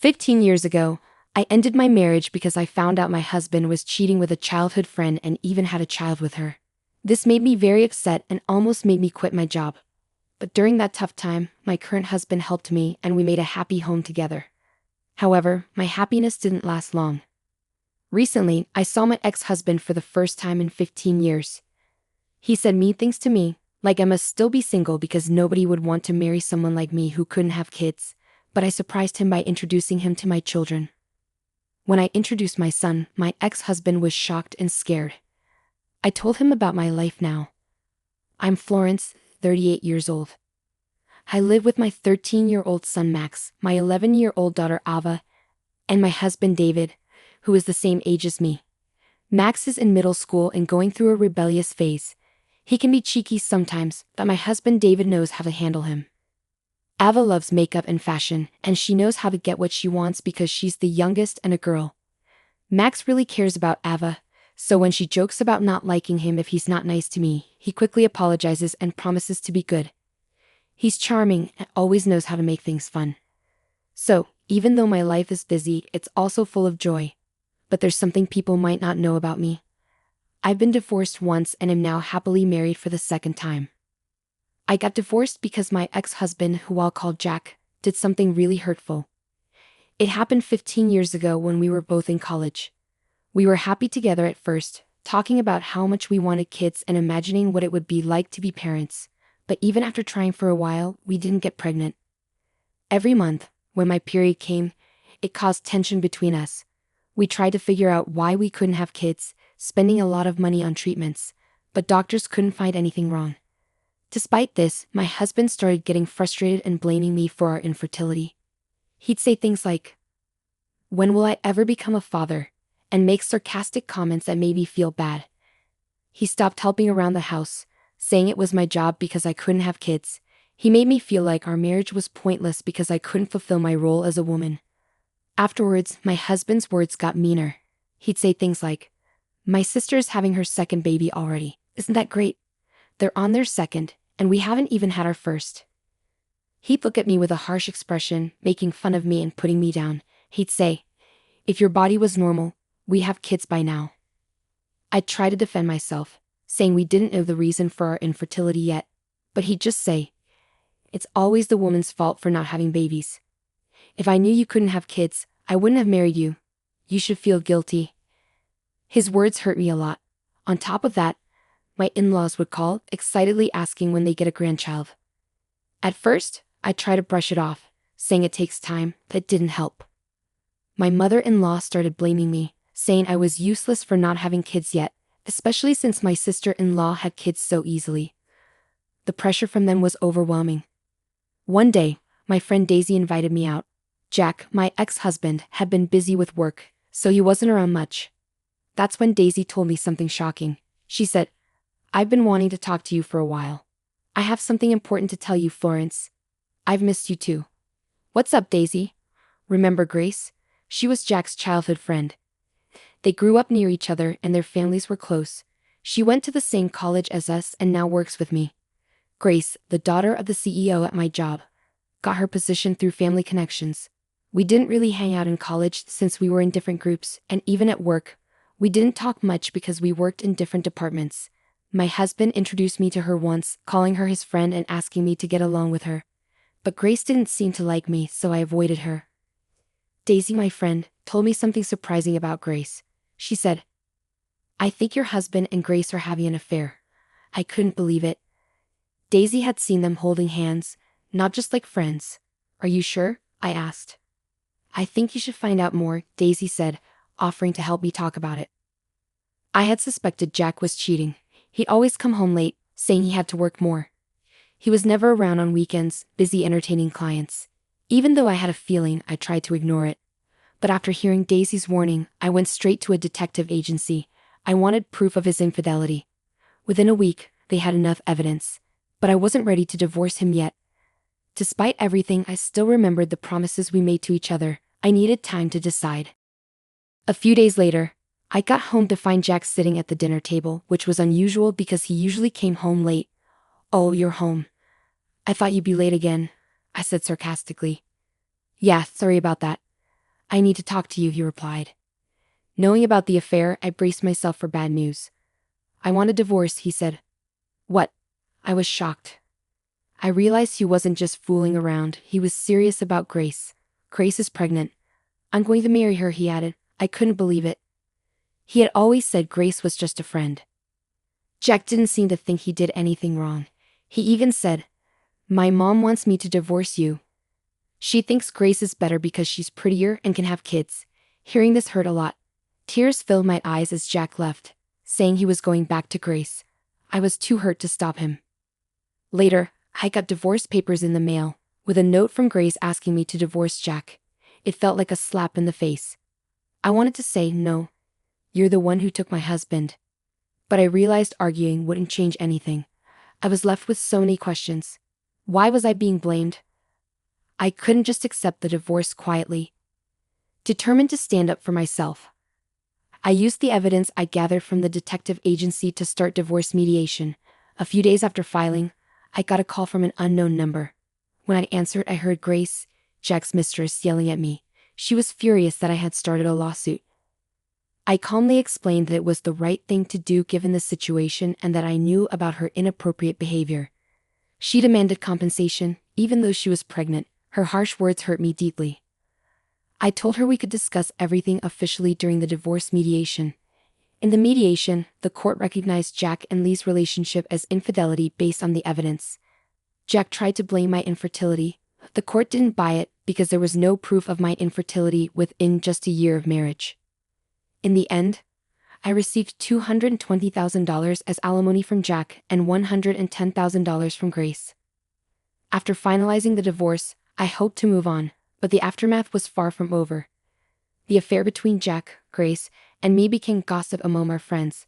15 years ago, I ended my marriage because I found out my husband was cheating with a childhood friend and even had a child with her. This made me very upset and almost made me quit my job. But during that tough time, my current husband helped me and we made a happy home together. However, my happiness didn't last long. Recently, I saw my ex-husband for the first time in 15 years. He said mean things to me, like I must still be single because nobody would want to marry someone like me who couldn't have kids, but I surprised him by introducing him to my children. When I introduced my son, my ex-husband was shocked and scared. I told him about my life now. I'm Florence, 38 years old. I live with my 13-year-old son Max, my 11-year-old daughter Ava, and my husband David, who is the same age as me. Max is in middle school and going through a rebellious phase. He can be cheeky sometimes, but my husband David knows how to handle him. Ava loves makeup and fashion, and she knows how to get what she wants because she's the youngest and a girl. Max really cares about Ava, so when she jokes about not liking him if he's not nice to me, he quickly apologizes and promises to be good. He's charming and always knows how to make things fun. So, even though my life is busy, it's also full of joy. But there's something people might not know about me. I've been divorced once and am now happily married for the second time. I got divorced because my ex-husband, who I'll call Jack, did something really hurtful. It happened 15 years ago when we were both in college. We were happy together at first, talking about how much we wanted kids and imagining what it would be like to be parents. But even after trying for a while, we didn't get pregnant. Every month, when my period came, it caused tension between us. We tried to figure out why we couldn't have kids, spending a lot of money on treatments, but doctors couldn't find anything wrong. Despite this, my husband started getting frustrated and blaming me for our infertility. He'd say things like, "When will I ever become a father?" and make sarcastic comments that made me feel bad. He stopped helping around the house, saying it was my job because I couldn't have kids. He made me feel like our marriage was pointless because I couldn't fulfill my role as a woman. Afterwards, my husband's words got meaner. He'd say things like, "My sister is having her second baby already. Isn't that great? They're on their second, and we haven't even had our first." He'd look at me with a harsh expression, making fun of me and putting me down. He'd say, "If your body was normal, we have kids by now." I'd try to defend myself, saying we didn't know the reason for our infertility yet, but he'd just say, "It's always the woman's fault for not having babies. If I knew you couldn't have kids, I wouldn't have married you. You should feel guilty." His words hurt me a lot. On top of that, my in-laws would call, excitedly asking when they get a grandchild. At first, I'd try to brush it off, saying it takes time, but it didn't help. My mother-in-law started blaming me, saying I was useless for not having kids yet, especially since my sister-in-law had kids so easily. The pressure from them was overwhelming. One day, my friend Daisy invited me out. Jack, my ex-husband, had been busy with work, so he wasn't around much. That's when Daisy told me something shocking. She said, "I've been wanting to talk to you for a while. I have something important to tell you, Florence. I've missed you too." "What's up, Daisy?" "Remember Grace? She was Jack's childhood friend. They grew up near each other and their families were close. She went to the same college as us and now works with me. Grace, the daughter of the CEO at my job, got her position through family connections. We didn't really hang out in college since we were in different groups, and even at work, we didn't talk much because we worked in different departments. My husband introduced me to her once, calling her his friend and asking me to get along with her. But Grace didn't seem to like me, so I avoided her. Daisy, my friend, told me something surprising about Grace. She said, "I think your husband and Grace are having an affair." I couldn't believe it. Daisy had seen them holding hands, not just like friends. "Are you sure?" I asked. "I think you should find out more," Daisy said, offering to help me talk about it. I had suspected Jack was cheating. He'd always come home late, saying he had to work more. He was never around on weekends, busy entertaining clients. Even though I had a feeling, I tried to ignore it. But after hearing Daisy's warning, I went straight to a detective agency. I wanted proof of his infidelity. Within a week, they had enough evidence. But I wasn't ready to divorce him yet. Despite everything, I still remembered the promises we made to each other. I needed time to decide. A few days later, I got home to find Jack sitting at the dinner table, which was unusual because he usually came home late. "Oh, you're home. I thought you'd be late again," I said sarcastically. "Yeah, sorry about that. I need to talk to you, he replied. Knowing about the affair, I braced myself for bad news. I want a divorce, he said. What? I was shocked. I realized he wasn't just fooling around, he was serious about Grace. Grace is pregnant. I'm going to marry her, he added. I couldn't believe it. He had always said Grace was just a friend. Jack didn't seem to think he did anything wrong. He even said, "My mom wants me to divorce you. She thinks Grace is better because she's prettier and can have kids." Hearing this hurt a lot. Tears filled my eyes as Jack left, saying he was going back to Grace. I was too hurt to stop him. Later, I got divorce papers in the mail, with a note from Grace asking me to divorce Jack. It felt like a slap in the face. I wanted to say, "No. You're the one who took my husband." But I realized arguing wouldn't change anything. I was left with so many questions. Why was I being blamed? I couldn't just accept the divorce quietly. Determined to stand up for myself, I used the evidence I gathered from the detective agency to start divorce mediation. A few days after filing, I got a call from an unknown number. When I answered, I heard Grace, Jack's mistress, yelling at me. She was furious that I had started a lawsuit. I calmly explained that it was the right thing to do given the situation and that I knew about her inappropriate behavior. She demanded compensation, even though she was pregnant. Her harsh words hurt me deeply. I told her we could discuss everything officially during the divorce mediation. In the mediation, the court recognized Jack and Lee's relationship as infidelity based on the evidence. Jack tried to blame my infertility. The court didn't buy it because there was no proof of my infertility within just a year of marriage. In the end, I received $220,000 as alimony from Jack and $110,000 from Grace. After finalizing the divorce, I hoped to move on, but the aftermath was far from over. The affair between Jack, Grace, and me became gossip among our friends,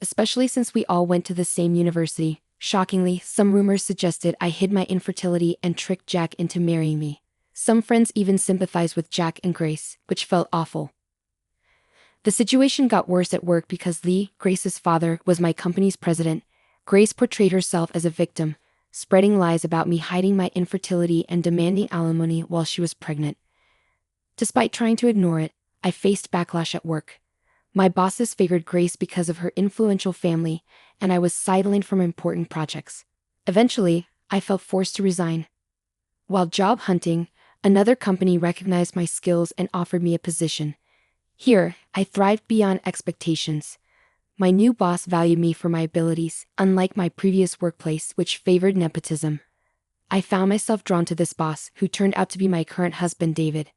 especially since we all went to the same university. Shockingly, some rumors suggested I hid my infertility and tricked Jack into marrying me. Some friends even sympathized with Jack and Grace, which felt awful. The situation got worse at work because Lee, Grace's father, was my company's president. Grace portrayed herself as a victim, spreading lies about me hiding my infertility and demanding alimony while she was pregnant. Despite trying to ignore it, I faced backlash at work. My bosses favored Grace because of her influential family, and I was sidelined from important projects. Eventually, I felt forced to resign. While job hunting, another company recognized my skills and offered me a position. Here, I thrived beyond expectations. My new boss valued me for my abilities, unlike my previous workplace, which favored nepotism. I found myself drawn to this boss, who turned out to be my current husband, David.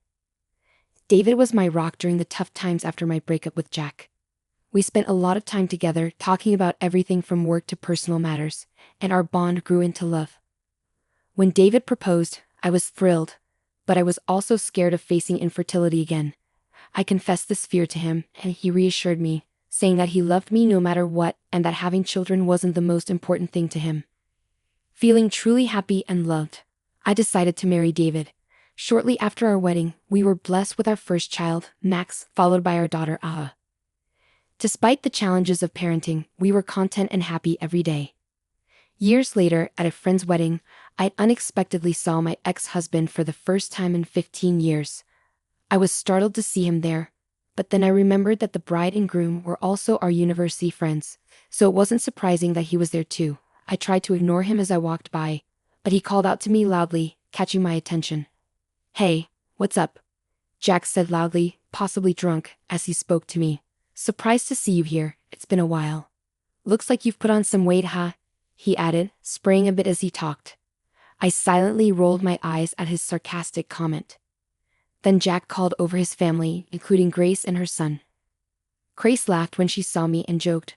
David was my rock during the tough times after my breakup with Jack. We spent a lot of time together, talking about everything from work to personal matters, and our bond grew into love. When David proposed, I was thrilled, but I was also scared of facing infertility again. I confessed this fear to him, and he reassured me, saying that he loved me no matter what and that having children wasn't the most important thing to him. Feeling truly happy and loved, I decided to marry David. Shortly after our wedding, we were blessed with our first child, Max, followed by our daughter, Aha. Despite the challenges of parenting, we were content and happy every day. Years later, at a friend's wedding, I unexpectedly saw my ex-husband for the first time in 15 years. I was startled to see him there, but then I remembered that the bride and groom were also our university friends, so it wasn't surprising that he was there too. I tried to ignore him as I walked by, but he called out to me loudly, catching my attention. "Hey, what's up?" Jack said loudly, possibly drunk, as he spoke to me. "Surprised to see you here, it's been a while. Looks like you've put on some weight, huh?" he added, spraying a bit as he talked. I silently rolled my eyes at his sarcastic comment. Then Jack called over his family, including Grace and her son. Grace laughed when she saw me and joked,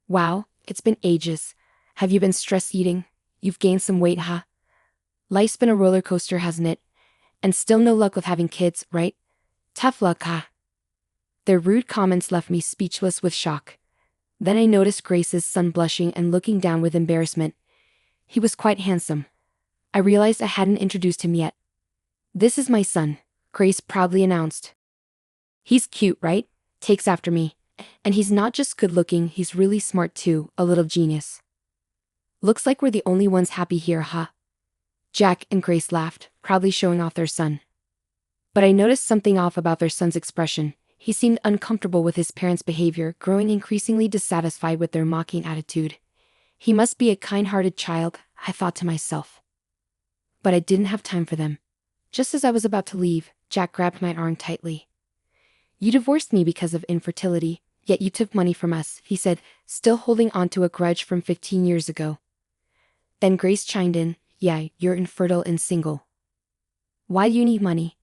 "Wow, it's been ages. Have you been stress eating? You've gained some weight, huh? Life's been a roller coaster, hasn't it? And still no luck with having kids, right? Tough luck, huh?" Their rude comments left me speechless with shock. Then I noticed Grace's son blushing and looking down with embarrassment. He was quite handsome. I realized I hadn't introduced him yet. "This is my son," Grace proudly announced. "He's cute, right? Takes after me. And he's not just good looking, he's really smart too, a little genius." "Looks like we're the only ones happy here, huh?" Jack and Grace laughed, proudly showing off their son. But I noticed something off about their son's expression. He seemed uncomfortable with his parents' behavior, growing increasingly dissatisfied with their mocking attitude. He must be a kind-hearted child, I thought to myself. But I didn't have time for them. Just as I was about to leave, Jack grabbed my arm tightly. You divorced me because of infertility, yet you took money from us, he said, still holding on to a grudge from 15 years ago. Then Grace chimed in, yeah, you're infertile and single. Why do you need money?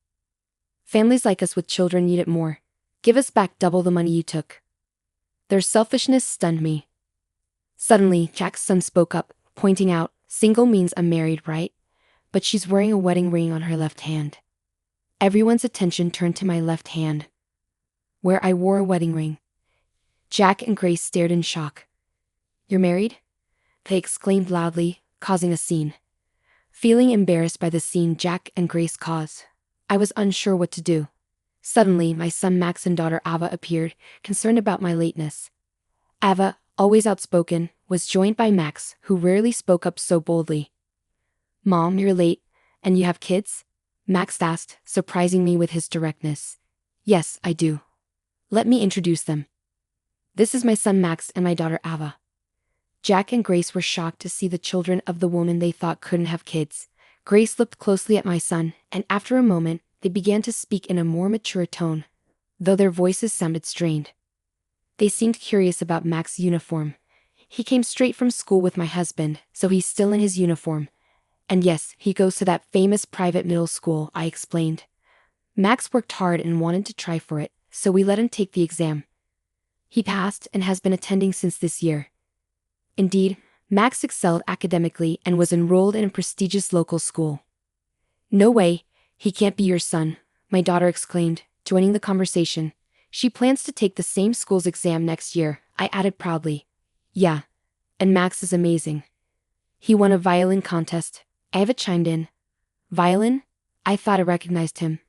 Families like us with children need it more. Give us back double the money you took. Their selfishness stunned me. Suddenly, Jack's son spoke up, pointing out, single means unmarried, right? But she's wearing a wedding ring on her left hand. Everyone's attention turned to my left hand, where I wore a wedding ring. Jack and Grace stared in shock. You're married? They exclaimed loudly, causing a scene. Feeling embarrassed by the scene Jack and Grace caused, I was unsure what to do. Suddenly, my son Max and daughter Ava appeared, concerned about my lateness. Ava, always outspoken, was joined by Max, who rarely spoke up so boldly. Mom, you're late, and you have kids? Max asked, surprising me with his directness. Yes, I do. Let me introduce them. This is my son Max and my daughter Ava. Jack and Grace were shocked to see the children of the woman they thought couldn't have kids. Grace looked closely at my son, and after a moment, they began to speak in a more mature tone, though their voices sounded strained. They seemed curious about Max's uniform. He came straight from school with my husband, so he's still in his uniform. And yes, he goes to that famous private middle school, I explained. Max worked hard and wanted to try for it, so we let him take the exam. He passed and has been attending since this year. Indeed, Max excelled academically and was enrolled in a prestigious local school. No way, he can't be your son, my daughter exclaimed, joining the conversation. She plans to take the same school's exam next year, I added proudly. Yeah. And Max is amazing. He won a violin contest, Ava chimed in. Violin? I thought I recognized him.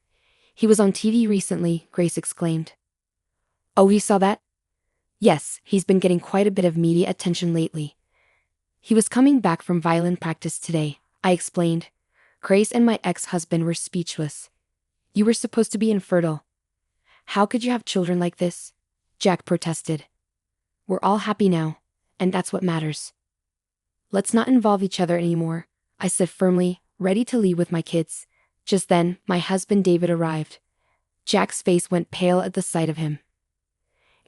He was on TV recently, Grace exclaimed. Oh, you saw that? Yes, he's been getting quite a bit of media attention lately. He was coming back from violin practice today, I explained. Grace and my ex-husband were speechless. You were supposed to be infertile. How could you have children like this? Jack protested. We're all happy now, and that's what matters. Let's not involve each other anymore, I said firmly, ready to leave with my kids. Just then, my husband David arrived. Jack's face went pale at the sight of him.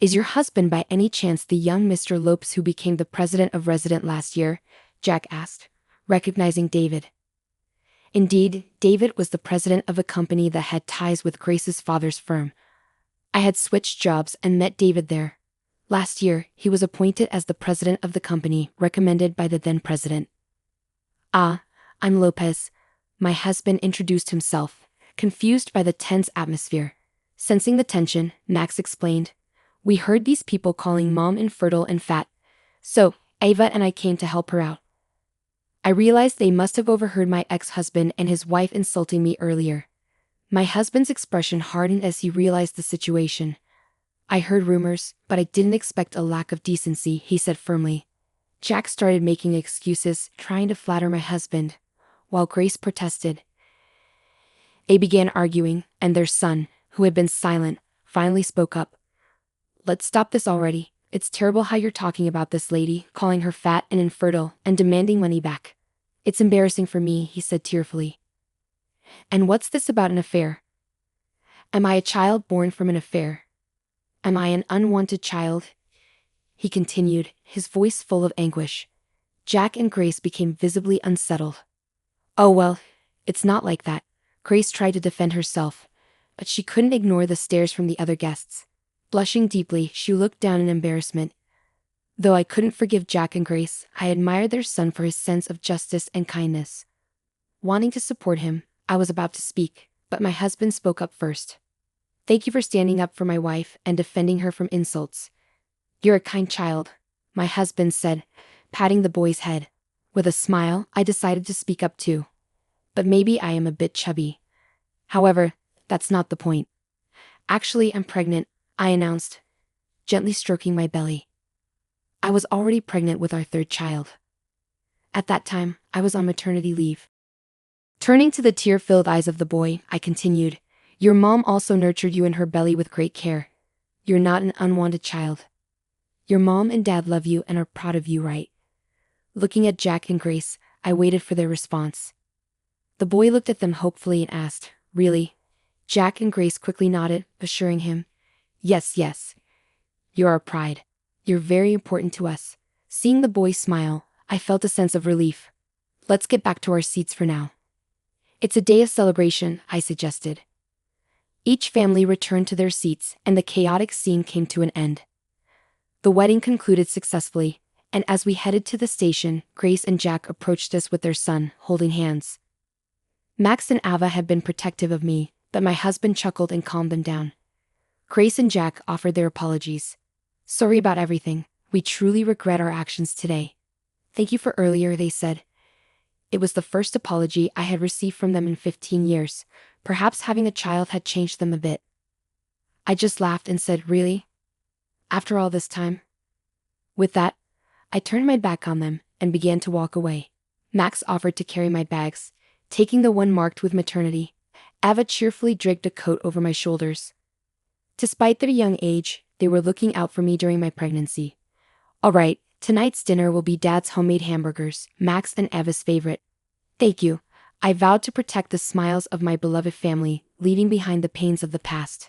Is your husband by any chance the young Mr. Lopes who became the president of Resident last year? Jack asked, recognizing David. Indeed, David was the president of a company that had ties with Grace's father's firm. I had switched jobs and met David there. Last year, he was appointed as the president of the company, recommended by the then president. Ah, I'm Lopez. My husband introduced himself, confused by the tense atmosphere. Sensing the tension, Max explained. We heard these people calling Mom infertile and fat. So, Ava and I came to help her out. I realized they must have overheard my ex-husband and his wife insulting me earlier. My husband's expression hardened as he realized the situation. I heard rumors, but I didn't expect a lack of decency, he said firmly. Jack started making excuses, trying to flatter my husband, while Grace protested. They began arguing, and their son, who had been silent, finally spoke up. Let's stop this already. It's terrible how you're talking about this lady, calling her fat and infertile, and demanding money back. It's embarrassing for me, he said tearfully. And what's this about an affair? Am I a child born from an affair? Am I an unwanted child? He continued, his voice full of anguish. Jack and Grace became visibly unsettled. Oh well, it's not like that. Grace tried to defend herself, but she couldn't ignore the stares from the other guests. Blushing deeply, she looked down in embarrassment. Though I couldn't forgive Jack and Grace, I admired their son for his sense of justice and kindness. Wanting to support him, I was about to speak, but my husband spoke up first. Thank you for standing up for my wife and defending her from insults. You're a kind child, my husband said, patting the boy's head. With a smile, I decided to speak up too. But maybe I am a bit chubby. However, that's not the point. Actually, I'm pregnant, I announced, gently stroking my belly. I was already pregnant with our third child. At that time, I was on maternity leave. Turning to the tear-filled eyes of the boy, I continued, Your mom also nurtured you in her belly with great care. You're not an unwanted child. Your mom and dad love you and are proud of you, right? Looking at Jack and Grace, I waited for their response. The boy looked at them hopefully and asked, "Really?" Jack and Grace quickly nodded, assuring him, "Yes, yes. You're our pride. You're very important to us." Seeing the boy smile, I felt a sense of relief. "Let's get back to our seats for now." "It's a day of celebration," I suggested. Each family returned to their seats, and the chaotic scene came to an end. The wedding concluded successfully, and as we headed to the station, Grace and Jack approached us with their son, holding hands. Max and Ava had been protective of me, but my husband chuckled and calmed them down. Grace and Jack offered their apologies. "Sorry about everything. We truly regret our actions today." "Thank you for earlier," they said. It was the first apology I had received from them in 15 years. Perhaps having a child had changed them a bit. I just laughed and said, "Really? After all this time?" With that, I turned my back on them and began to walk away. Max offered to carry my bags, taking the one marked with maternity. Ava cheerfully dragged a coat over my shoulders. Despite their young age, they were looking out for me during my pregnancy. "All right, tonight's dinner will be Dad's homemade hamburgers, Max and Ava's favorite." "Thank you." I vowed to protect the smiles of my beloved family, leaving behind the pains of the past.